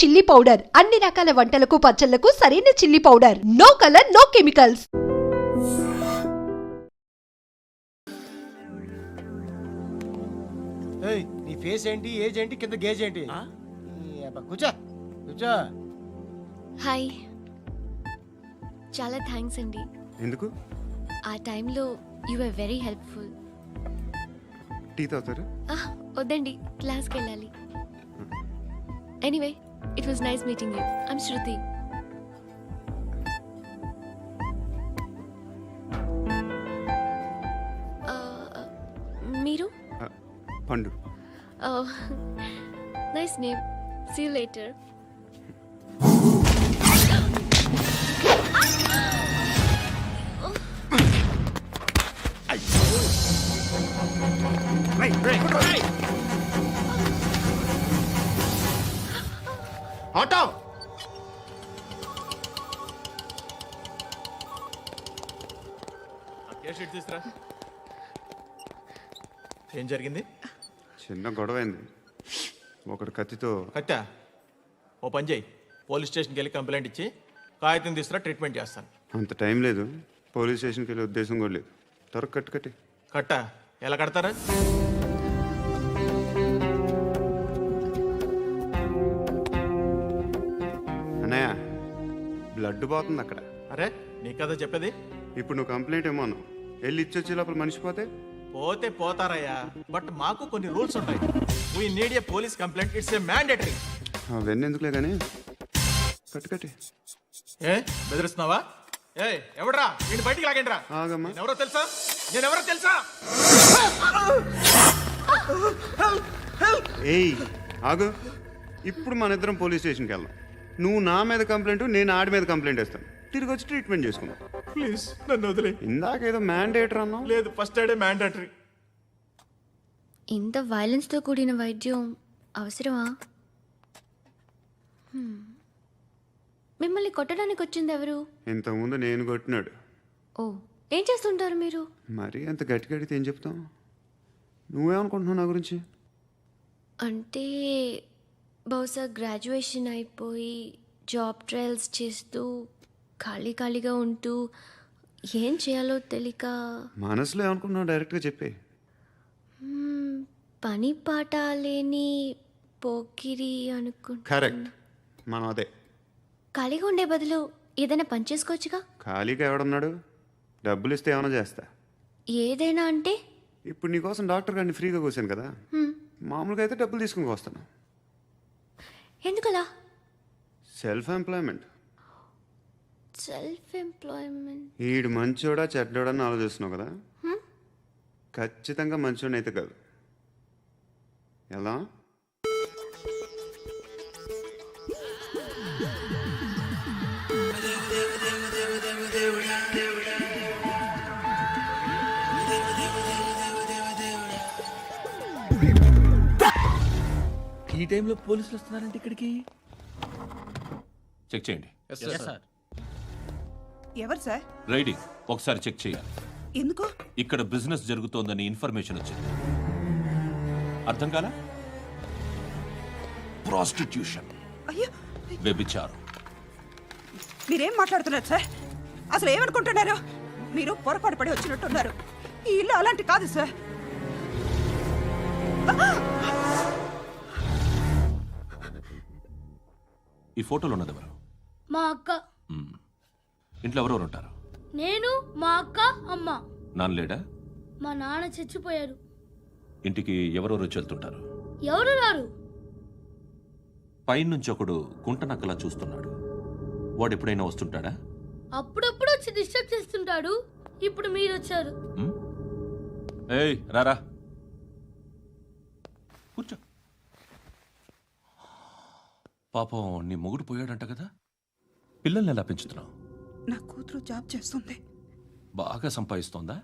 Chilli powder అన్ని రకాల వంటలకు పచ్చళ్లకు సరైన chilli powder. No colour, no chemicals. నీ ఫేస్ ఏంటి, ఏజ్ ఏంటి, కింద గేజ్ ఏంటి? కూర్చో కూర్చో. హాయ్, చాలా థ్యాంక్స్ అండి. ఎందుకు? ఆ టైంలో you are very helpful. Tea తాగుతారా? వద్దండి, క్లాస్కి వెళ్ళాలి. Anyway, it was nice meeting you. I'm Shruti. మీరు? Pandu. Nice name. See you later. Auto తీసురా. ఏం జరిగింది? చిన్న గొడవ అయింది. ఒకడు కత్తితో. కట్టా? ఓ పని చేయి, పోలీస్ స్టేషన్కి వెళ్ళి కంప్లైంట్ ఇచ్చి కాగితం తీసుకురా, ట్రీట్మెంట్ చేస్తాను. అంత టైం లేదు. పోలీస్ స్టేషన్కి వెళ్ళే ఉద్దేశం కూడా లేదు. త్వరగా కట్టి. కట్టా? ఎలా కడతారా? అన్నయ్య, బ్లడ్ పోతుంది అక్కడ. అరే, నీ కదా చెప్పేది. ఇప్పుడు నువ్వు కంప్లైంట్ ఏమో అన్నావు. వెళ్ళి ఇచ్చొచ్చే లోపల మనిషి పోతే పోతే పోతారయ్యా, బట్ మాకు కొన్ని రూల్స్ ఉంటాయి. We need a police complaint. It's a mandatory. అవన్నీ ఎందుకులే కానీ కట్టి. ఏ బెదిరిస్తున్నావా? ఏ ఎవడ్రా? నేను బయటికి లాగండి రా. ఆగమ్మా. ఎవరో తెలుసా? నేనెవరో తెలుసా? ఏయ్ ఆగు. ఇప్పుడు మన ఇద్దరం పోలీస్ స్టేషన్కి వెళ్దాం. నువ్వు నా మీద కంప్లైంట్, నేను ఆడి మీద కంప్లైంట్ వేస్తాను. తిరిగి వచ్చి ట్రీట్మెంట్ చేసుకుందాం. ప్లీజ్ నన్ను వదిలే. ఇందాకేదో మ్యాండేటర్ అన్నావు. లేదు, ఫస్ట్ ఎయిడే మ్యాండేటరీ. ఇంత వైలెన్స్తో కూడిన వైద్యం అవసరమా? మిమ్మల్ని కొట్టడానికి వచ్చింది ఎవరు? ఇంతకుముందు నేను కొట్టినాడు. ఓ, ఏం చేస్తుంటారు మీరు? మరీ అంత గట్టి గడితే ఏం చెప్తాం? నువ్వేమనుకుంటున్నావు నా గురించి? అంటే బహుశా గ్రాడ్యుయేషన్ అయిపోయి జాబ్ ట్రయల్స్ చేస్తూ ఖాళీగా ఉంటూ ఏం చేయాలో తెలియక. మనసులో ఏమనుకుంటున్నావు డైరెక్ట్గా చెప్పే. పని పాట లేని పోకిరి అనుకుంటా. కరెక్ట్, మనం అదే. ఖాళీగా ఉండే బదులు ఏదైనా పని చేసుకోవచ్చుగా. ఖాళీగా ఎవడన్నాడు? డబ్బులు ఇస్తే ఏమైనా చేస్తా. ఏదైనా అంటే? ఇప్పుడు నీకోసం డాక్టర్ గారిని ఫ్రీగా కూర్చాను కదా. మామూలుగా అయితే డబ్బులు తీసుకుని వస్తాను. ఎందుకలా? Self employment. ఈడు మంచోడా చెడ్డోడా అని ఆలోచిస్తున్నావు కదా. ఖచ్చితంగా మంచోడని అయితే కాదు. ఎలా? ఈ టైంలో పోలీసులు వస్తున్నారంటే ఇక్కడికి. చెక్ చేయండి. ఎవరు సార్? రైడింగ్ ఒకసారి చెక్ చేయాలి. ఎందుకు? ఇక్కడ బిజినెస్ జరుగుతోందని ఇన్ఫర్మేషన్ వచ్చింది. అర్థం కాలా? ప్రాస్టిట్యూషన్, అయ్యో, వ్యభిచారం. మీరేం మాట్లాడుతున్నారు సార్? అసలు ఏమనుకుంటున్నారు? మీరు పొరపాటు పడి వచ్చినట్టున్నారు. ఈ ఇల్లు అలాంటి కాదు సార్. ఈ ఫోటోలో ఉన్నది ఎవరు? మా అక్క. ఇంట్లో ఎవరెవరు ఉంటారు? నేను, మా అక్క, అమ్మ. నాన్న లేడా? మా నాన్న చచ్చిపోయారు. ఇంటికి ఎవరెవరు వచ్చి వెళ్తుంటారు? ఎవరు రారు. పైనుంచి ఒకడు గుంట నక్కలా చూస్తున్నాడు. వాడు ఎప్పుడైనా వస్తుంటాడా? అప్పుడప్పుడు వచ్చి డిస్టర్బ్ చేస్తుంటాడు. ఇప్పుడు మీరు వచ్చారు. ఏయ్ రారా, కూర్చో. పాపం నీ మొగుడు పోయాడంట కదా. పిల్లల్ని ఎలా పెంచుతున్నావు? నా కూతురు జాబ్ చేస్తుంది. బాగా సంపాదిస్తోందా?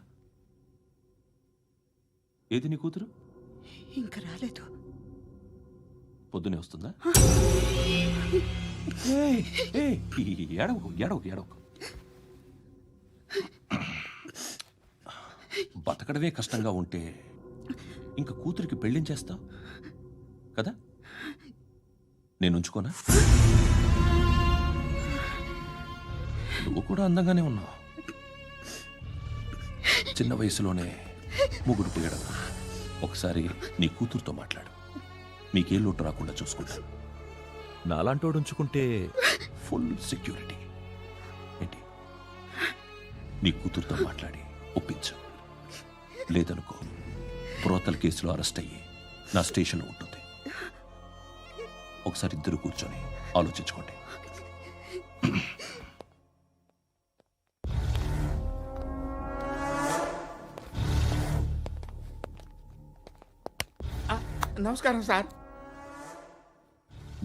ఏది నీ కూతురు? ఇంకా రాలేదు. పొద్దునే వస్తుందా? ఏడవకు. బతకడమే కష్టంగా ఉంటే ఇంక కూతురికి పెళ్ళించేస్తావు కదా. నేను ఉంచుకోనా? నువ్వు కూడా అందంగానే ఉన్నావు. చిన్న వయసులోనే ముగుడు పోయడం. ఒకసారి నీ కూతురుతో మాట్లాడు. మీకే లోటు రాకుండా చూసుకుంటాను. నాలాంటోడు ఉంచుకుంటే ఫుల్ సెక్యూరిటీ. ఏంటి? నీ కూతురుతో మాట్లాడి ఒప్పించు. లేదనుకో ప్రోతల్ కేసులో అరెస్ట్ అయ్యి నా స్టేషన్లో ఉంటుంది. ఒకసారి ఇద్దరు కూర్చొని ఆలోచించుకోండి. నమస్కారం సార్.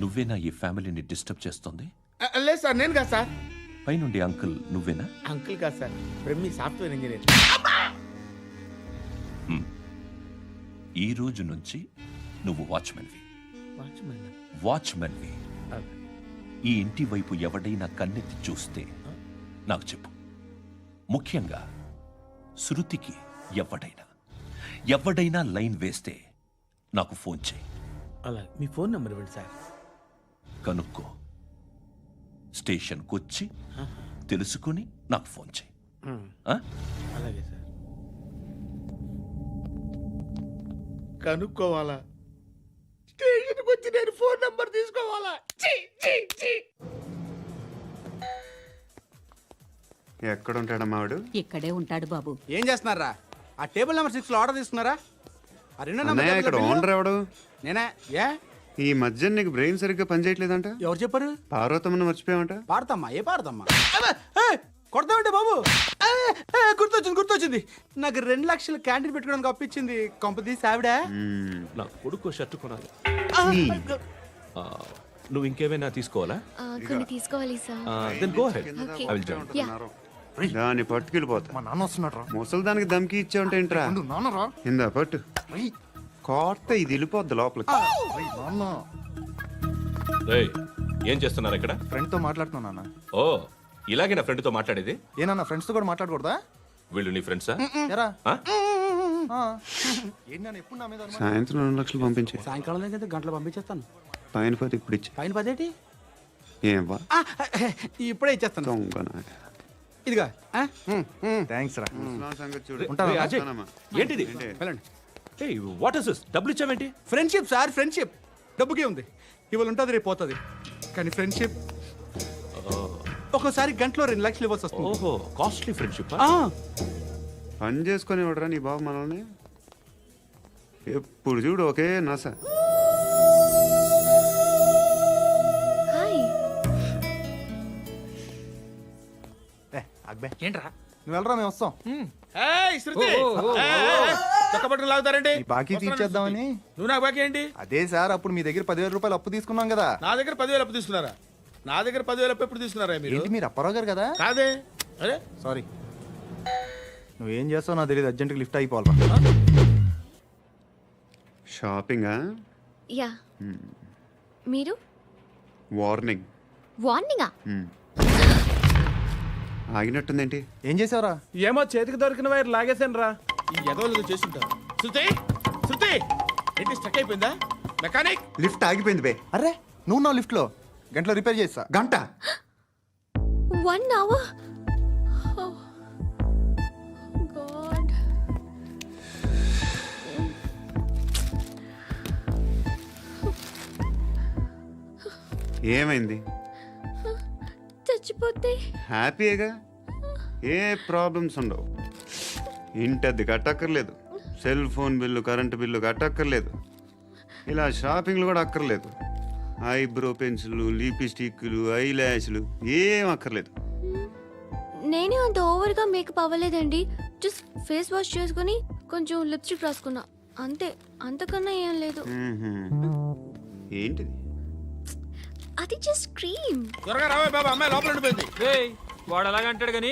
నువ్వేనా ఈ ఫ్యామిలీని డిస్టర్బ్ చేస్తోంది? లేదు సార్, నేను కాదు సార్. పైనుండి అంకుల్ నువ్వేనా? అంకుల్ కాదు సార్, బ్రహ్మి సాఫ్ట్వేర్ ఇంజనీర్. ఈ రోజు నుంచి నువ్వు వాచ్మెన్వి. ఈ ఇంటి వైపు ఎవడైనా కన్నెత్తి చూస్తే నాకు చెప్పు. ముఖ్యంగా శృతికి ఎవడైనా లైన్ వేస్తే నాకు ఫోన్ చేయి. అలా మీ ఫోన్ నెంబర్ ఇవ్వండి సార్. కనుక్కో. స్టేషన్కి వచ్చి తెలుసుకుని నాకు ఫోన్ చేయి. ఆ? అలాగే సార్. కనుక్కోవాలా? స్టేషన్కి వచ్చి నేను ఫోన్ నంబర్ తీసుకోవాలా? ఎక్కడ ఉంటాడమ్మా వాడు? ఇక్కడే ఉంటాడు బాబు. ఏం చేస్తున్నారా? ఆ టేబుల్ నెంబర్ 6 లో ఆర్డర్ తీసుకున్నారా? ఆ రెండో నెంబర్ అన్నయ్య, ఇక్కడ ఓనర్ ఎవడు? నేనే. ఏ ఈ మధ్య నీకు బ్రెయిన్ సరిగ్గా పనిచేయట్లేదంట. ఎవరు చెప్పారు? పార్వతమ్మను మర్చిపోయామంట. పాడతామ్మా? ఏ పాడతామ్మా? కొడతామంటే బాబు. గుర్తొచ్చింది. నాకు 2 లక్షలు క్యాంటీన్ పెట్టుకోవడానికి అప్పించింది. కొంపదీసి ఆవిడ. నా కొడుకు షర్ట్ కొనాలి. నువ్వు ఇంకేమైనా తీసుకోవాలా? కొన్ని తీసుకోవాలి sir. Then go ahead. Okay. I will join. దాన్ని పట్టుకెళ్ళిపోతా. మా నాన్న వస్తున్నాడు రా. ముసలి దానికి దమ్కి ఇచ్చావుంటేంట్రా? నాన్నరా. ఇందా పట్టు. కోర్త ఇది వెళ్ళిపోద్ది లోపలికి. నాన్న రేయ్, ఏం చేస్తున్నారు ఇక్కడ? ఫ్రెండ్ తో మాట్లాడుతున్నా నాన్న. ఓ, ఇలాగే నా ఫ్రెండ్తో మాట్లాడేది? ఏనన్నా ఫ్రెండ్స్ తో కూడా మాట్లాడకూడదా? వీళ్ళు నీ ఫ్రెండ్సా? ఎరా ఆ? ఏంటి నాన్న ఎప్పుడు నా మీద అనుమానం? సాయంత్రం 2 లక్షలు పంపించే. సాయంకాలం దగ్గర గంటలు పంపించేస్తాను. పైన పోతే ఇప్పుడు ఇచ్చే. పైన 10 ఏం వా ఇప్పుడే ఇచ్చేస్తాను. దొంగనా. ఇదిగా థ్యాంక్స్ రా. ముసలాం సంగతి చూడు. రేయ్, అజయ్, ఉంటానమ్మా. ఏంటిది? వెళ్ళండి. ఏయ్, వాట్ ఇస్ దిస్? డబ్బులు ఇచ్చావేంటి? Friendship sir, friendship. డబ్బుకే ఉంది. ఇవాళ ఉంటుంది, రేపు పోతుంది. కానీ ఫ్రెండ్షిప్ ఒక్కోసారి గంటలో 2 లక్షలు ఇవ్వాల్సి వస్తుంది. ఓహో, కాస్ట్లీ ఫ్రెండ్షిప్. పని చేసుకొని ఇవ్వడరా నీ బాబు మనల్ని? ఎప్పుడు చూడు ఒకే నస. హాయ్. అక్బే ఏంట్రా? నువ్వు వెళ్ళరా, మేము వస్తాం. పట్టుకుని లాగుతారండి. ఈ బాకీ తీర్చేద్దామని. నువ్వు నాకు బాకీ ఏంటి? అదే సార్, అప్పుడు మీ దగ్గర 10,000 రూపాయలు అప్పు తీసుకున్నాం కదా. నా దగ్గర 10,000 అప్పు తీసుకున్నారా? నా దగ్గర 10,000 అప్పు ఎప్పుడు తీసుకున్నారా మీరు? ఏంటి మీరు అప్పారావు గారు కదా? కాదే. అరే సారీ. నువ్వేం చేస్తావు నాకు తెలియదు, అర్జెంట్గా లిఫ్ట్ అయిపోవాలరా. షాపింగా? యా. మీరు? వార్నింగ్. వార్నింగా? ఆగినట్టుందేంటి? ఏం చేసావురా? ఏమో చేతికి దొరికిన వైర్ లాగేసాను రా. ఈ ఎదవలు చేస్తుంటారు. శృతి ఏంటి స్టక్ అయిపోయిందా? మెకానిక్. లిఫ్ట్ ఆగిపోయింది బే. అరే నువ్వు నా లిఫ్ట్ లో గంటలో రిపేర్ చేస్తా. గంట? 1 hour? Oh. God. ఏమైంది? చచ్చిపోతే? హ్యాపీగా, ఏ ప్రాబ్లమ్స్ ఉండవు. ఇంటి అద్దె కట్టక్కర్లేదు, cell phone bill, current bill కట్టక్కర్లేదు, ఇలా షాపింగ్లు కూడా అక్కర్లేదు. ఐబ్రో పెన్సిల్లు, లిప్స్టిక్లు, ఐ ల్యాష్లు ఏం అక్కర్లేదు. నేనే అంత ఓవర్గా మేకప్ అవ్వలేదండి. జస్ట్ ఫేస్ వాష్ చేసుకుని కొంచెం లిప్స్టిక్ రాసుకున్నా అంతే. అంతకన్నా ఏం లేదు. ఏంటిది? అది జస్ట్ క్రీమ్. త్వరగా రావే బాబా, అమ్మాయి లోపల ఉండిపోయింది. వాడు అలాగంటాడు కానీ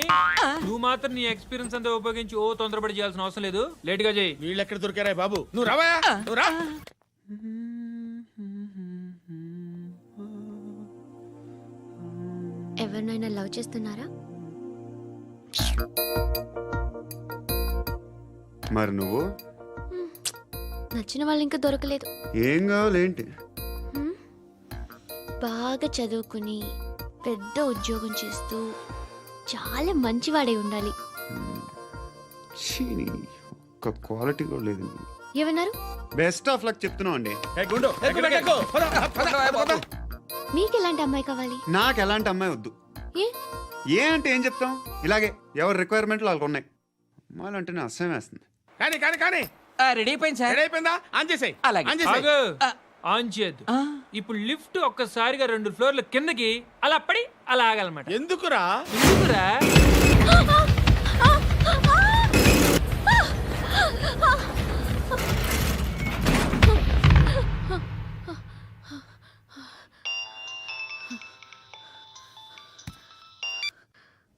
నువ్వు మాత్రం నీ ఎక్స్పీరియన్స్ అంతా ఉపయోగించి తొందరపడి చేయాల్సిన అవసరం లేదు. లేట్ గా చేయి. వీళ్ళు ఎక్కడ దొరికారా బాబు? నువ్వు రావా? నువ్వు రా. ఎవరినైనా లవ్ చేస్తున్నారా? మరి నువ్వు? నచ్చిన వాళ్ళు ఇంకా దొరకలేదు. ఏం కావాలి ఏంటి? బాగా చదువుకుని పెద్ద ఉద్యోగం చేస్తూ చాలా మంచివాడై ఉండాలి. ఛీ, ఒక్క క్వాలిటీ కూడా లేదు. ఏమన్నారు? బెస్ట్ ఆఫ్ లక్ చెప్తున్నావు అండి. మీకు ఎలాంటి అమ్మాయి కావాలి? నాకు ఎలాంటి అమ్మాయి వద్దు. ఏ ఏ అంటే ఏం చెప్తాం, ఇలాగే ఎవరి రిక్వైర్మెంట్లు వాళ్ళకు ఉన్నాయి. అమ్మాయిలు అంటేనే అసహ్యం వేస్తుంది. కానీ కానీ కానీ రెడీ అయిపోయింది సార్. రెడీ అయిపోయిందా? ఆన్ చేసేయ్. అలాగే. ఆన్ చేసేయ్. ఆగు. ఆన్ చేయద్దు. ఇప్పుడు లిఫ్ట్ ఒక్కసారిగా 2 ఫ్లోర్ల కిందకి అలా పడి అలా ఆగాలన్నమాట. ఎందుకురా? ఎందుకురా?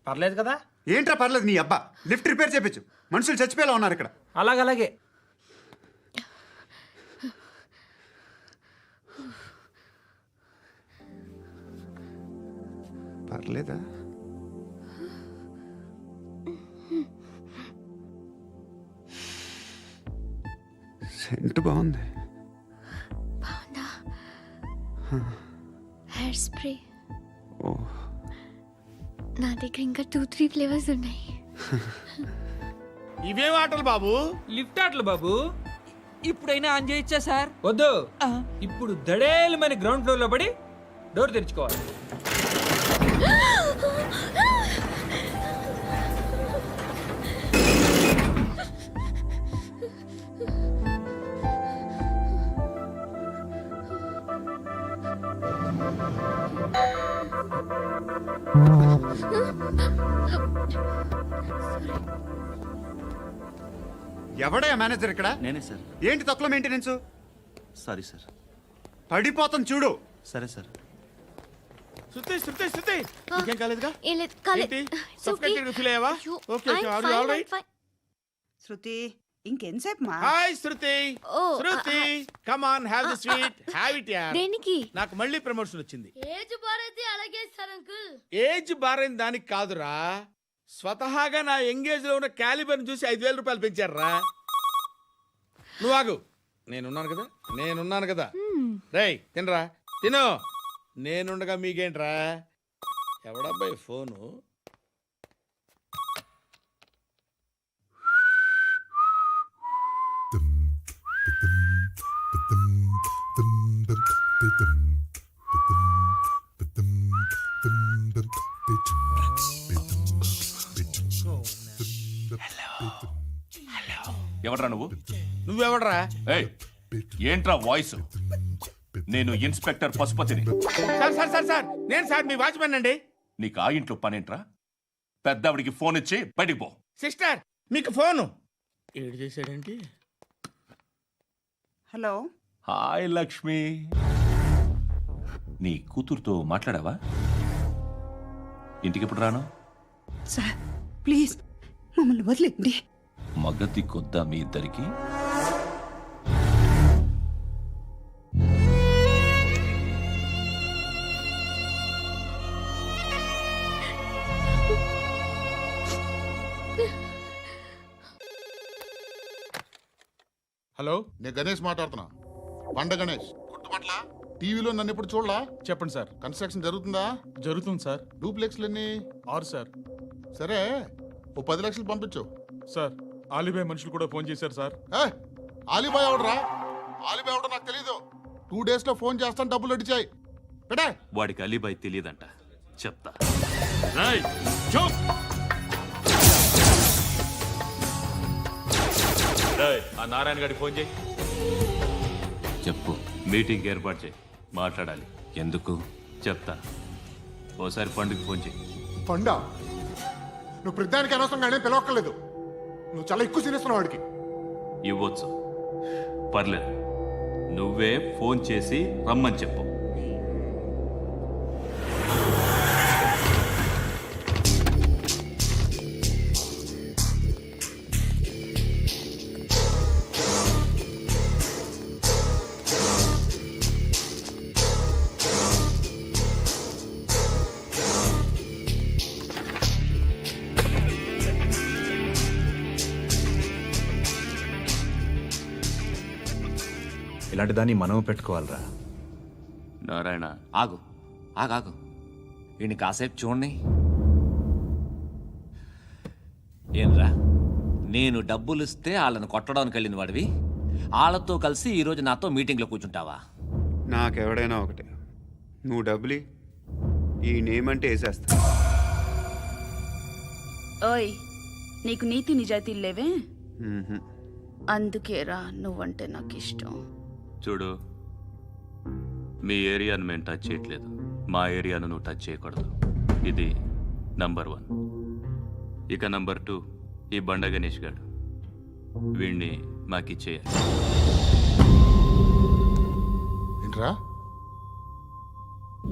పర్లేదు కదా? ఏంట్రా పర్లేదు, నీ అబ్బా లిఫ్ట్ రిపేర్ చేయించు. మనుషులు చచ్చిపోయేలా ఉన్నారు ఇక్కడ. అలాగే. పర్లేదా? సెంట్ బాగుంది. బాగుందా? హెయిర్ స్ప్రే ఓ, నా దగ్గర ఇంకా 2-3 ఫ్లేవర్స్ ఉన్నాయి. ఇవేం ఆటలు బాబు? లిఫ్ట్ ఆటలు బాబు. ఇప్పుడైనా ఆన్ చేయొచ్చా సార్? వద్దు. ఇప్పుడు దడేలు మన గ్రౌండ్ ఫ్లోర్ లో పడి డోర్ తెరుచుకోవాలి. ఎవడయ్యా మేనేజర్ ఇక్కడ? నేనే సార్. ఏంటి తక్కువ మెయింటెనెన్స్? Sorry sir. పడిపోతాం చూడు. సరే సార్. శృతి శృతి శృతి ఇంకేం కాలేదుగా? ఏం లేదు, కాలేదు. ఏంటి? It's okay. Suffocated గా feel అయ్యావా? అయ్యో, Okay, okay. I'm Are you fine, all I'm right? fine. శృతి ఇంకెంతసేపు మా? Hi Shruti. Oh, Shruti come on have the sweet. Have it యార్. దేనికి? నాకు మళ్ళీ ప్రమోషన్ వచ్చింది. ఏజ్ బారైతే అలాగే సార్ అంకుల్. ఏజ్ బారైన దానికి కాదురా, స్వతహాగా నా ఎంగేజ్ లో ఉన్న క్యాలిబర్ చూసి 5,000 రూపాయలు పెంచారా. నువ్వు ఆగు, నేనున్నాను కదా. రేయ్ తినరా, తిను. నేనుండగా మీకేంట్రా? ఎవడబ్బాయి ఫోను? ఎవడ్రా నువ్వు? నువ్వెవడరా? ఏయ్, ఏంట్రా వాయిస్? నేను ఇన్స్పెక్టర్ పశుపతిని. సార్ సార్ సార్ సార్ నేను సార్ మీ వాచ్మెన్ అండి. నీకు ఆ ఇంట్లో పనేంట్రా? పెద్దవిడికి ఫోన్ ఇచ్చి బయటికి పో. సిస్టర్ మీకు ఫోను. ఏడు చేశాడేంటి? హలో. హాయ్ లక్ష్మి. నీ కూతురుతో మాట్లాడావా? ఇంటికి ఎప్పుడు రాను? సార్ ప్లీజ్ మమ్మల్ని వదిలేండి. మగతి కొద్దా మీ ఇద్దరికి? హలో, నేను గణేష్ మాట్లాడుతున్నా. బండ గణేష్ గుర్తుపట్ల? టీవీలో నన్ను ఎప్పుడు చూడలా? చెప్పండి సార్. కన్స్ట్రక్షన్ జరుగుతుందా? జరుగుతుంది సార్. డూప్లెక్స్లు ఎన్ని? 6 సార్. సరే, ఓ 10 లక్షలు పంపించు. సార్ ఆలిబాయ్ మనుషులు కూడా ఫోన్ చేశారు సార్. ఆలిబాయ్ ఎవడరా? ఆలిబాయ్ ఎవడో నాకు తెలీదు. 2 days లో ఫోన్ చేస్తాను, డబ్బులు అడిచాయి. పెడే. వాడికి అలీబాయ్ తెలియదంట, చెప్తా. ఆ నారాయణ గారికి ఫోన్ చేయి. చెప్పు. మీటింగ్ ఏర్పాటు చేయి, మాట్లాడాలి. ఎందుకు? చెప్తా. ఓసారి పండుగ ఫోన్ చేయి. పండా, నువ్వు ప్రతిదానికి అనవసరంగానే పిలవక్కర్లేదు. నువ్వు చాలా ఎక్కువ సీనిస్తున్నావు వాడికి. ఇవ్వచ్చు, పర్లేదు. నువ్వే ఫోన్ చేసి రమ్మని చెప్పు. ఇలాంటి దాన్ని మనం పెట్టుకోవాలరా. నారాయణ, ఆగు. ఆగాగు, వీడిని కాసేపు చూడండి. ఏంరా, నేను డబ్బులు ఇస్తే వాళ్ళని కొట్టడానికి వెళ్ళిన వాడివి, వాళ్ళతో కలిసి ఈరోజు నాతో మీటింగ్లో కూర్చుంటావా? నాకెవడైనా ఒకటే, నువ్వు డబ్బులి, ఈ నేమ్ అంటే వేసేస్తా. ఓయ్, నీకు నీతి నిజాయితీలు లేవే, మ్మ్హ. అందుకేరా నువ్వంటే నాకు ఇష్టం. చూడు, మీ ఏరియాను మేము టచ్ చేయట్లేదు, మా ఏరియాను నువ్వు టచ్ చేయకూడదు. ఇది నంబర్ 1. ఇక నంబర్ 2, ఈ బండ గణేష్ గారు, వీణ్ణి మాకిచ్చేయాలి. ఏంట్రా,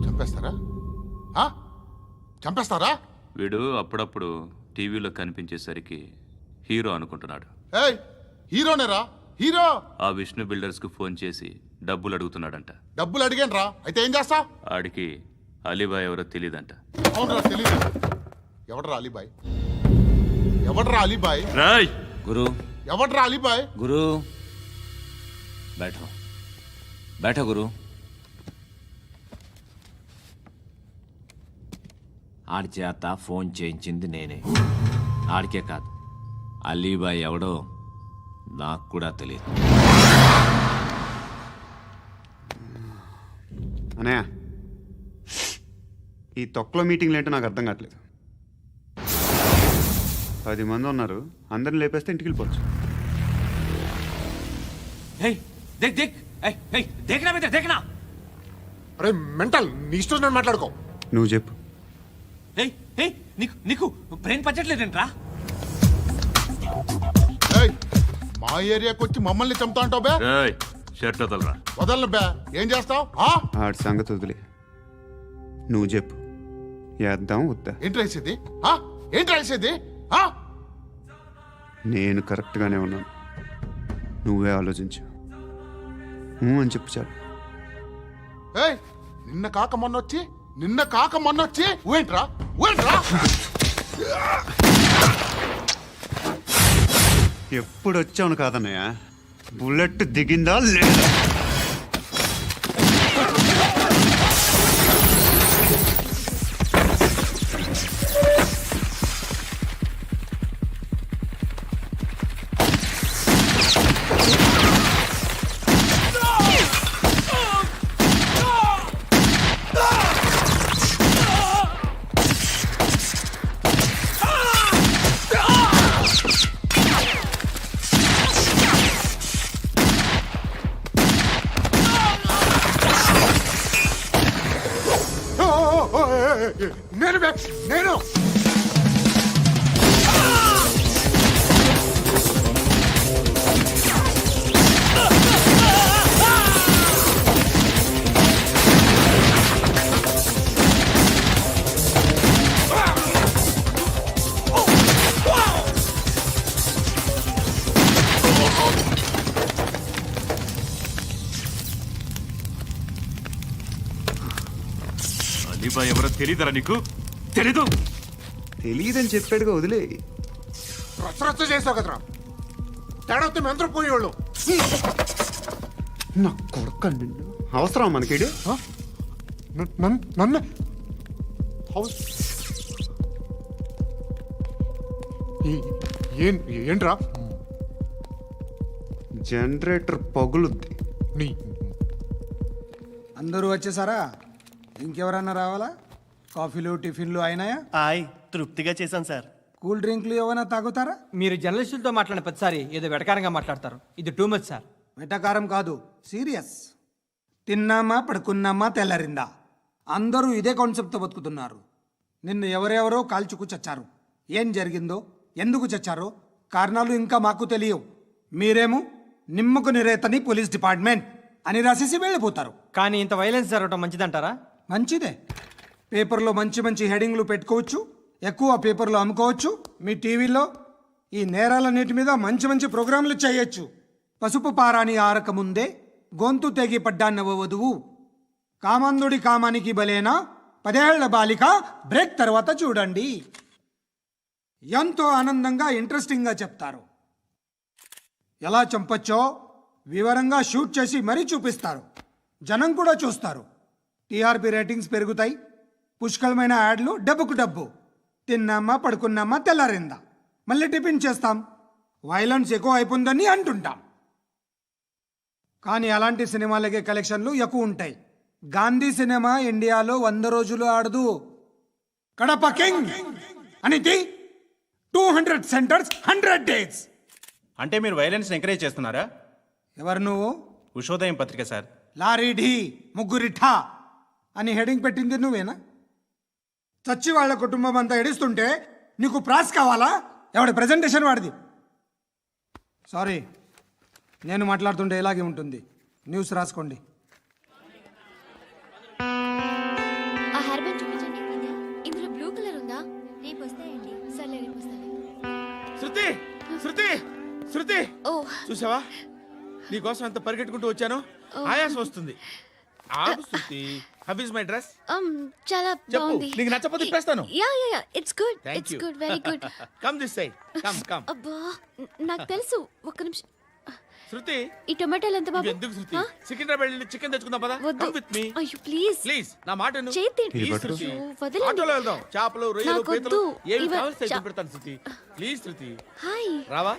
చంపేస్తారా? చంపేస్తారా? వీడు అప్పుడప్పుడు టీవీలో కనిపించేసరికి హీరో అనుకుంటున్నాడు. ఏయ్, హీరోనేరా, హీరో. ఆ విష్ణు బిల్డర్స్కు ఫోన్ చేసి డబ్బులు అడుగుతున్నాడంట. డబ్బులు అడిగాను రా, అయితే ఏం చేస్తా? ఆడికి అలీబాయ్ ఎవరో తెలియదంట. అవునరా, తెలీదు. ఎవడరా అలీబాయ్? ఎవడరా అలీబాయ్? రాయ్ గురు, ఎవడరా అలీబాయ్? గురు, బైఠో బైఠో గురు. ఆడి చేత ఫోన్ చేయించింది నేనే. ఆడికే కాదు, అలీబాయ్ ఎవడో నాకు కూడా తెలియదు. అనయ్య, ఈ తొక్కలో మీటింగ్లు ఏంటో నాకు అర్థం కావట్లేదు. 10 మంది ఉన్నారు, అందరిని లేపేస్తే ఇంటికి వెళ్ళిపోవచ్చు. దేక్ దేక్, దేకనా మీద దేకనా. అరే మెంటల్, నీ ఇష్టం నేను మాట్లాడుకో. నువ్వు చెప్పు. నీకు నీకు బ్రెయిన్ పచ్చట్లేదంట్రా. ఏయ్, మా ఏరియాకి వచ్చి మమ్మల్ని చంపుతా అంటావు బే? రాయ్ షర్ట్ వదలరా. వదలను బే, ఏం చేస్తావు? ఆడి సంగతి వదిలే, నువ్వు చెప్పు, వేద్దాం వద్దా? ఏంటి రాసేది? ఏంటి రాసేది? నేను కరెక్ట్గానే ఉన్నాను, నువ్వే ఆలోచించు. అని చెప్పు చాలు. ఏయ్, నిన్న కాక మొన్నొచ్చి ఊయంట్రా. ఎప్పుడు వచ్చావును కాదన్నయ్య, బుల్లెట్ దిగిందా లేదా? నేను అలీబాయ్ ఎవరో తెలీదరా నీకు? తెలీదు? తెలియదని చెప్పాడుగా, వదిలే. రచ్చ చేసావు కదరా, తేడా వస్తే మెంతరం పోయేవాళ్ళు. నా కొడుకు నిన్ను అవసరం మనకిడు. నన్ను ఏంట్రా? జనరేటర్ పగులుద్ది. నీ అందరూ వచ్చేసారా? ఇంకెవరన్నా రావాలా? కాఫీలు టిఫిన్లు అయినాయా? తృప్తిగా చేశాను సార్. కూల్ డ్రింక్లు ఏమైనా తాగుతారా? మీరు జర్నలిస్టులతో మాట్లాడిన ప్రతిసారి ఏదో వెటకారంగా మాట్లాడతారు. ఇది టూ మచ్ సార్. వెటకారం కాదు, సీరియస్. తిన్నామా పడుకున్నామా తెల్లరిందా, అందరూ ఇదే కాన్సెప్ట్తో బతుకుతున్నారు. నిన్ను ఎవరెవరో కాల్చుకు చచ్చారు. ఏం జరిగిందో, ఎందుకు చచ్చారో కారణాలు ఇంకా మాకు తెలియవు. మీరేమో నిమ్మకు నిరేతని పోలీస్ డిపార్ట్మెంట్ అని రాసేసి వెళ్ళిపోతారు. కానీ ఇంత వైలెన్స్ జరగడం మంచిదంటారా? మంచిదే. పేపర్లో మంచి మంచి హెడింగ్లు పెట్టుకోవచ్చు, ఎక్కువ పేపర్లు అమ్ముకోవచ్చు. మీ టీవీలో ఈ నేరాలన్నిటి మీద మంచి మంచి ప్రోగ్రాంలు చేయొచ్చు. పసుపు పారాని ఆరక ముందే గొంతు తెగి పడ్డాన్నవ వధువు, కామందుడి కామానికి బలేనా 10 ఏళ్ల బాలిక బ్రేక్ తర్వాత చూడండి. ఎంతో ఆనందంగా ఇంట్రెస్టింగ్గా చెప్తారు. ఎలా చంపచ్చో వివరంగా షూట్ చేసి మరీ చూపిస్తారు. జనం కూడా చూస్తారు. టీఆర్పీ రేటింగ్స్ పెరుగుతాయి, పుష్కలమైన యాడ్లు, డబ్బుకు డబ్బు. తిన్నామా పడుకున్నామా తెల్లారిందా, మళ్ళీ టిఫిన్ చేస్తాం, వైలెన్స్ ఎక్కువ అయిపోయిందని అంటుంటాం. కానీ అలాంటి సినిమాలకే కలెక్షన్లు ఎక్కువ ఉంటాయి. గాంధీ సినిమా ఇండియాలో 100 రోజులు ఆడదు. కడప కింగ్ అనితి 200 సెంటర్స్ 100 డేస్. అంటే మీరు వైలెన్స్ ఎంకరేజ్ చేస్తున్నారా? ఎవరు నువ్వు? ఉషోదయం పత్రిక సార్. లారీ ఢీ ముగ్గురిఠా అని హెడింగ్ పెట్టింది నువ్వేనా? చచ్చి వాళ్ళ కుటుంబం అంతా ఎడుస్తుంటే నీకు ప్రాస్ కావాలా? ఎవడి ప్రజెంటేషన్ వాడిది. సారీ, నేను మాట్లాడుతుంటే ఇలాగే ఉంటుంది. న్యూస్ రాసుకోండి. ఆ హెయిర్ బ్యాండ్ చూపించండి. ఇందులో బ్లూ కలర్ ఉందా? రేపు వస్తాయండి. సర్లే రేపు వస్తాను. శృతి శృతి శృతి, ఓ చూసావా నీకోసం ఎంత పరిగెట్టుకుంటూ వచ్చాను. ఆయాసం వస్తుంది. ఆగు Shruti. How is my dress? చాలా చెప్పు. బాగుంది. నీకు నచ్చకపోతే తిప్పేస్తాను. Yeah it's good. Thank it's you. Good, very good. Come this side. Come. అబ్బా నాకు తెలుసు. ఒక్క నిమిషం. శృతి, ఈ టొమాటోలు ఎంత బాబు? ఎందుకు శృతి? సికింద్రాబాద్ వెళ్ళి చికెన్ తెచ్చుకుందాం పదా. వద్దు. కమ్ విత్ మీ అయ్యో ప్లీజ్ ప్లీజ్. నా మాట విను. చేతి Please, శృతి. వదలండి. ఆటోలో వెళ్దాం. చేపలు, రొయ్యలు, నాకు పీతలు వద్దు. ఏమి ఇవ- కావాలి చా- పెడతాను శృతి. Please Shruti. హాయ్. రావా?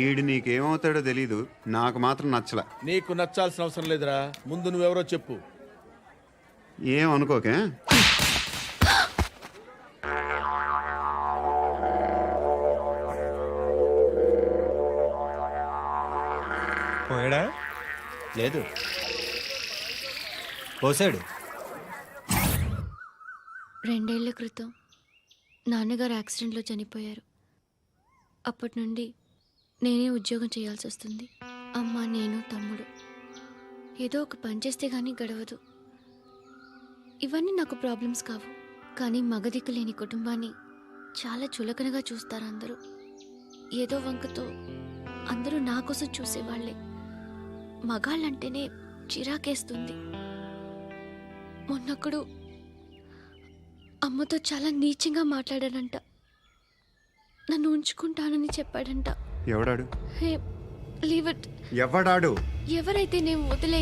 ఈడు నీకేమవుతాడో తెలీదు, నాకు మాత్రం నచ్చలా. నీకు నచ్చాల్సిన అవసరం లేదురా. ముందు నువ్వెవరో చెప్పు. ఏం అనుకోకే. పోయాడా? లేదు, పోసాడు. 2 ఏళ్ల క్రితం నాన్నగారు యాక్సిడెంట్లో చనిపోయారు. అప్పటి నుండి నేనే ఉద్యోగం చేయాల్సి వస్తుంది. అమ్మ, నేను, తమ్ముడు ఏదో ఒక పని చేస్తే గానీ గడవదు. ఇవన్నీ నాకు ప్రాబ్లమ్స్ కావు, కానీ మగదిక్కు లేని కుటుంబాన్ని చాలా చులకనగా చూస్తారు అందరూ. ఏదో వంకతో అందరూ నా కోసం చూసేవాళ్లే. మగాళ్ళంటేనే చిరాకేస్తుంది. మొన్నొక్కడు అమ్మతో చాలా నీచంగా మాట్లాడాడంట. నన్ను ఉంచుకుంటానని చెప్పాడంట. ఎవడాడు? హే, లీవ్ ఇట్. ఎవడాడు? ఎవరైతే నేను వదిలే.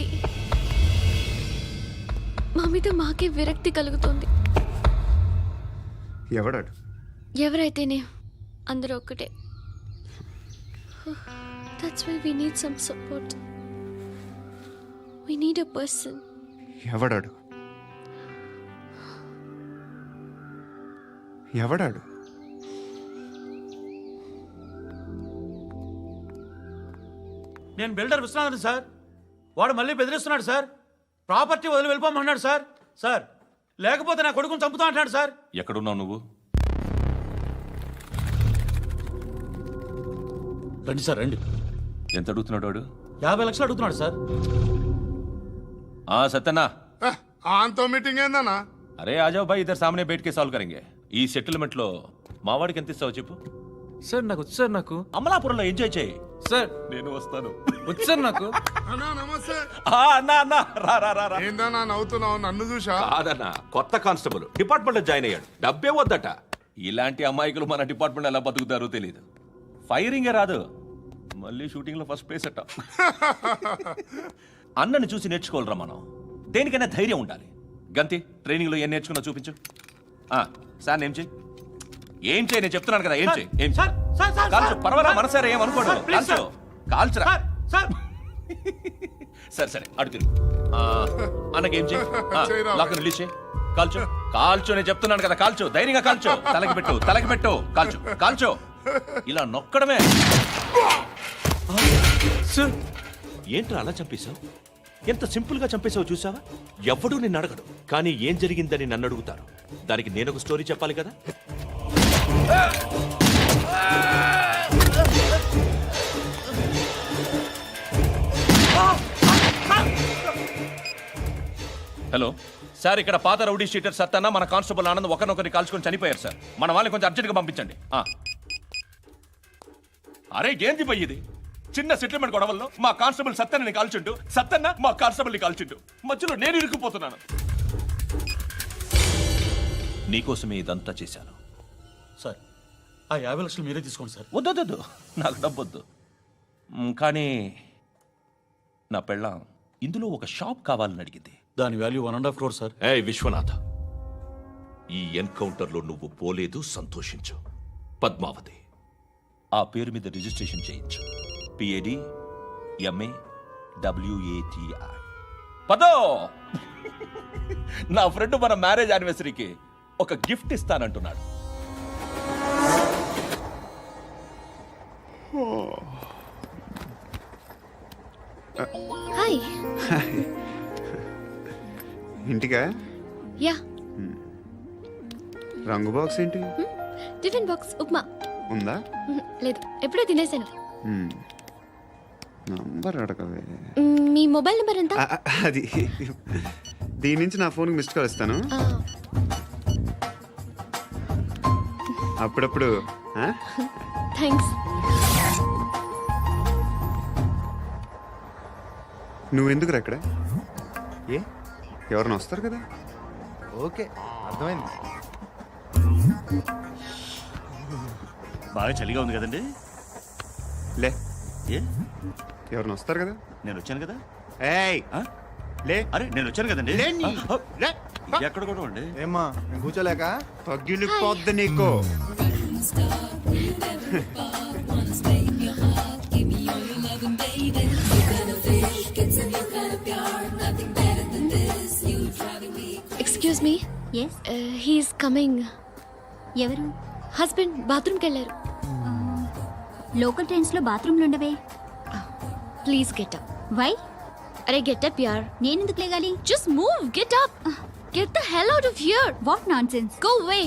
మా మీద మాకే విరక్తి కలుగుతుంది. ఎవడాడు? ఎవరైతేనే అందరూ ఒక్కటే. That's why we need some support. We need a person. ఎవడాడు? ఎవడాడు? నేను బిల్డర్ విశ్వనాథన్ సార్. వాడు మళ్ళీ బెదిరిస్తున్నాడు సార్. ప్రాపర్టీ వదిలి వెళ్ళిపోమన్నాడు సార్. సార్, లేకపోతే నా కొడుకుని చంపుతా అంటున్నాడు సార్. ఎక్కడున్నావు నువ్వు? రండి సార్, రండి. ఎంత అడుగుతున్నాడు వాడు? 50 లక్షలు అడుగుతున్నాడు సార్. సత్యనా, ఆంతో మీటింగ్ ఏందన్నా? అరే ఆజావ్ భాయ్, ఇద్దరు సామనే బయట కే సాల్వ్ కరెంగే. ఈ సెటిల్మెంట్ లో మావాడికి ఎంత ఇస్తావు చెప్పు. సార్ నాకు వచ్చు సార్. నాకు అమలాపురంలో ఎంజాయ్ చేయి సార్. నేను వస్తాను. వచ్చు సార్ నాకు. అన్నా నమస్తే. అన్నా అన్నా, రా రా రా రా. ఏందన్నా నవ్వుతున్నావు? నన్ను చూసా? కాదన్నా, కొత్త కానిస్టేబుల్ డిపార్ట్మెంట్ లో జాయిన్ అయ్యాడు. డబ్బే వద్దట. ఇలాంటి అమాయకులు మన డిపార్ట్మెంట్ ఎలా బతుకుతారో తెలియదు. ఫైరింగే రాదు, మళ్ళీ షూటింగ్ లో ఫస్ట్ ప్లేస్ అట్ట. అన్నని చూసి నేర్చుకోవాలరా మనం. దేనికైనా ధైర్యం ఉండాలి. గంతి, ట్రైనింగ్ లో ఏం నేర్చుకున్నా చూపించు. సార్ ఏం చేయి, ఏం చేయి, నేను చెప్తున్నాను కదా. ఏం చేయి, ఏం సార్, సార్, సార్, కాల్చు. సార్. పర్వాలా, మనసారా ఏమనుకోడు. సార్, ప్లీజ్ కాల్చు, కాల్చురా. Sir, sir. సరే సరే, అడు తిరుగు. అన్నకేం చేయి, చేయరా. లాక్ రిలీజ్ చేయి. కాల్చు, కాల్చు, నేను చెప్తున్నాను కదా. కాల్చు, ధైర్యంగా కాల్చు. తలకి పెట్టు, తలకి పెట్టు. కాల్చు, కాల్చు. ఇలా నొక్కడమే. సార్, ఏంట్రా అలా చంపేశావు? ఎంత సింపుల్ గా చంపేశావు చూసావా? ఎవడూ నిన్ను అడగడు, కానీ ఏం జరిగిందని నన్ను అడుగుతారు. దానికి నేను ఒక స్టోరీ చెప్పాలి కదా. హలో సార్, ఇక్కడ పాత రౌడీ షీటర్ సత్తన్న, మన కానిస్టేబుల్ ఆనంద్ ఒకరినొకరిని కాల్చుకొని చనిపోయారు సార్. మన వాళ్ళని కొంచెం అర్జెంట్గా పంపించండి. అరే ఏంది పోయి ఇది? చిన్న సెటిల్మెంట్ గొడవల్లో మా కానిస్టేబుల్ సత్తన్నని కాల్చుంటూ, సత్తన్న మా కానిస్టేబుల్ని కాల్చుంటూ, మధ్యలో నేను ఇరుక్కుపోతున్నాను. నీకోసమే ఇదంతా చేశాను సార్, ఆ 50 లక్షలు మీరే తీసుకోండి సార్. వద్దొద్దు, నాకు డబ్బొద్దు. కానీ నా పెళ్ళాం ఇందులో ఒక షాప్ కావాలని అడిగింది. దాని వాల్యూ 1.5 crore సార్. ఏ విశ్వనాథ, ఈ ఎన్కౌంటర్లో నువ్వు పోలేదు, సంతోషించు. పద్మావతి ఆ పేరు మీద రిజిస్ట్రేషన్ చేయించు. PAD MA WATI. పదో, నా ఫ్రెండ్ మన మ్యారేజ్ యానివర్సరీకి ఒక గిఫ్ట్ ఇస్తానంటున్నాడు. హాయ్. ఇంటికా? యా. రంగు బాక్స్ ఏంటి? Tiffin box upma. ఉందా? లేదు, ఎప్పుడో తినేసాను. నంబర్ అడగవే. మీ మొబైల్ నెంబర్ ఎంత? అది దీని నుంచి నా ఫోన్కి మిస్డ్ కాల్ ఇస్తాను. అప్పుడప్పుడు. థ్యాంక్స్. నువ్వెందుకు అక్కడ? ఏ ఎవరైనా వస్తారు కదా? ఓకే, అర్థమైంది. బాగా చలిగా ఉంది కదండి. లే, ఏ ఎవరైనా వస్తారు కదా? నేను వచ్చాను కదా. ఏయ్ లే. అరే నేను వచ్చాను కదండి. లే. ఎక్కడ కూడా అండి. ఏమ్మా, నేను కూర్చోలేక? తగ్గిలిపోద్ది నీకు. Excuse me. He's coming. ఎవరు? హస్బెండ్ బాత్రూమ్కి వెళ్ళారు. లోకల్ ట్రైన్స్ లో బాత్రూమ్లు ఉండవే. Please get up. వై? అరే గెట్ అప్ యార్. నేనెందుకు లేగాలి? Just move, get up. Get the hell out of here. What nonsense. Go away.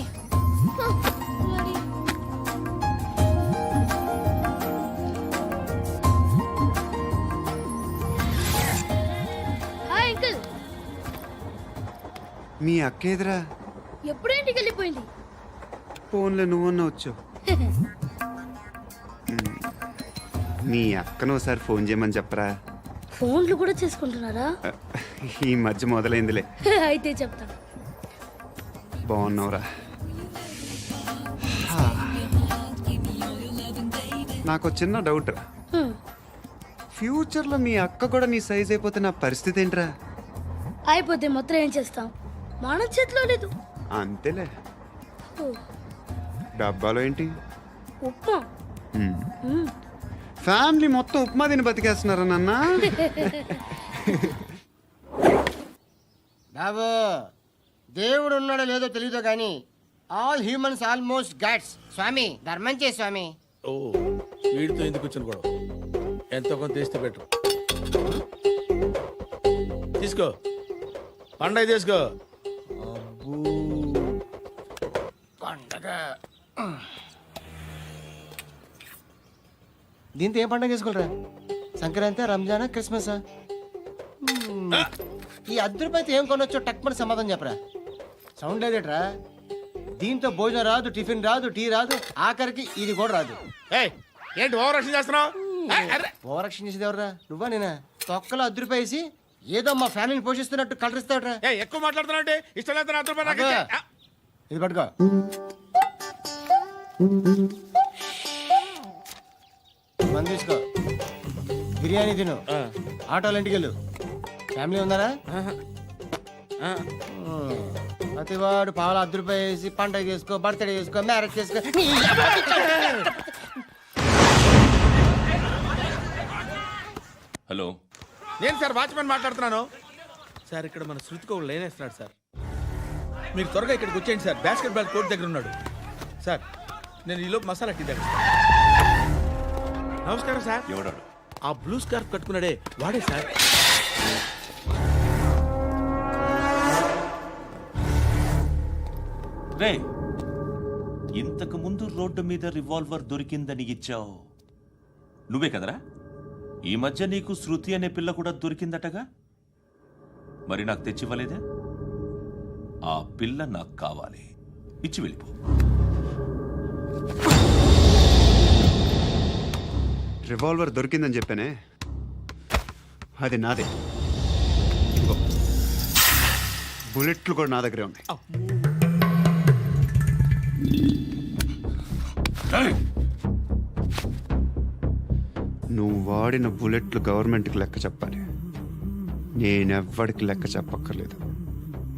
Hi uncle. మీ అక్క ఎదురా? ఎప్పుడు ఇంటికి వెళ్ళిపోయింది? ఫోన్లో నువ్వన్నా వచ్చు. మీ అక్కను ఒకసారి ఫోన్ చేయమని చెప్పరా. ఫోన్లు కూడా చేసుకుంటున్నారా? ఈ మధ్య మొదలైందిలే. అయితే చెప్తా. బాగున్నావురా? నాకు చిన్న డౌట్. ఫ్యూచర్లో మీ అక్క కూడా నీ సైజ్ అయిపోతే నా పరిస్థితి ఏంట్రా? అయిపోతే మొత్తం ఏం చేస్తాం? మన చేతిలో లేదు. అంతేలే. డబ్బాలో ఏంటి? ఉప్మా. ఫ్యామిలీ మొత్తం ఉప్మా తిని బతికేస్తున్నారా నాన్న? బాబు, దేవుడు ఉన్నాడో లేదో తెలియదు కానీ ఆల్ హ్యూమన్స్ ఆల్మోస్ట్ గాడ్స్. స్వామి ధర్మం చే స్వామి. ఓ, వీడితో ఎందుకు వచ్చిన గొడవ? ఎంతో కొంత తీస్తే బెటర్. తీసుకో, పండగ తీసుకో. పండగ దీంతో ఏం పండగ చేసుకోరా? సంక్రాంతి, రంజానా, క్రిస్మసా? ఈ అద్దరిపైతే ఏం కొనొచ్చో టక్మని సమాధానం చెప్పరా. సౌండ్ లేదేట్రా? దీంతో భోజనం రాదు, టిఫిన్ రాదు, టీ రాదు, ఆఖరికి ఇది కూడా రాదు. ఏంటి ఓవర్ రక్షణ చేస్తున్నావు? ఓవరాక్షన్ చేసేది ఎవరా? నువ్వా నేనా? తొక్కలో అద్దరిపేసి ఏదో మా ఫ్యామిలీని పోషిస్తున్నట్టు కలరిస్తావుట్రా. ఎక్కువ మాట్లాడుతున్నావు. ఇష్టం లేదు నా రూపాయలు నాకు ఇచ్చే. ఇది పట్టుకో. మంది తీసుకో, బిర్యానీ తిను, ఆటోలు ఇంటికి వెళ్ళు. ఫ్యామిలీ ఉన్నారా? ప్రతివాడు పావులు ₹10 వేసి పండగ చేసుకో, బర్త్డే చేసుకో, మ్యారేజ్ చేసుకో. హలో, నేను సార్ వాచ్మెన్ మాట్లాడుతున్నాను. సార్ ఇక్కడ మన శృతికో లేనేస్తున్నాడు సార్. మీరు త్వరగా ఇక్కడికి వచ్చేయండి సార్. బాస్కెట్ బాల్ కోర్ట్ దగ్గర ఉన్నాడు సార్. నేను ఈలోపు మసాలా టీ దగ్గర. నమస్కారం సార్. ఎవడాడు? ఆ బ్లూ స్కార్ఫ్ కట్టుకున్నాడే వాడే సార్. రే, ఇంతకు ముందు రోడ్డు మీద రివాల్వర్ దొరికిందని ఇచ్చావు నువ్వే కదరా? ఈ మధ్య నీకు శృతి అనే పిల్ల కూడా దొరికిందటగా? మరి నాకు తెచ్చివ్వలేదే? ఆ పిల్ల నాకు కావాలి, ఇచ్చి వెళ్ళిపో. రివాల్వర్ దొరికిందని చెప్పానే, అది నాదే. బుల్లెట్లు కూడా నా దగ్గరే ఉన్నాయి. నువ్వు వాడిన బుల్లెట్లు గవర్నమెంట్కి లెక్క చెప్పాలి. నేనెవ్వడికి లెక్క చెప్పక్కర్లేదు,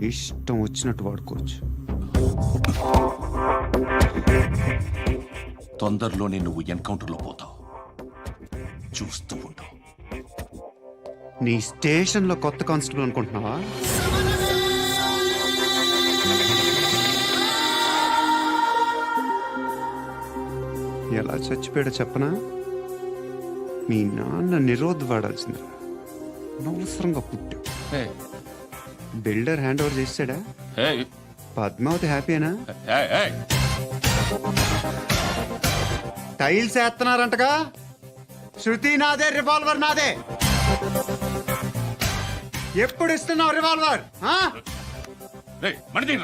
ఇష్టం వచ్చినట్టు వాడుకోవచ్చు. తొందరలోనే నువ్వు ఎన్కౌంటర్లో పోతావు, చూస్తూ ఉండు. నీ స్టేషన్లో కొత్త కానిస్టేబుల్ అనుకుంటున్నావా? ఎలా చచ్చిపోయాడో చెప్పనా? మీ నాన్న నిరోధ్ వాడాల్సింది, అనవసరంగా పుట్టావు. బిల్డర్ హ్యాండ్ ఓవర్ చేసాడా? పద్మావతి హ్యాపీనా? టైల్స్ వేస్తున్నారంటగా, శృతి నాదే, రివాల్వర్ నాదే. ఎప్పుడు ఇస్తున్నావు రివాల్వర్? మణి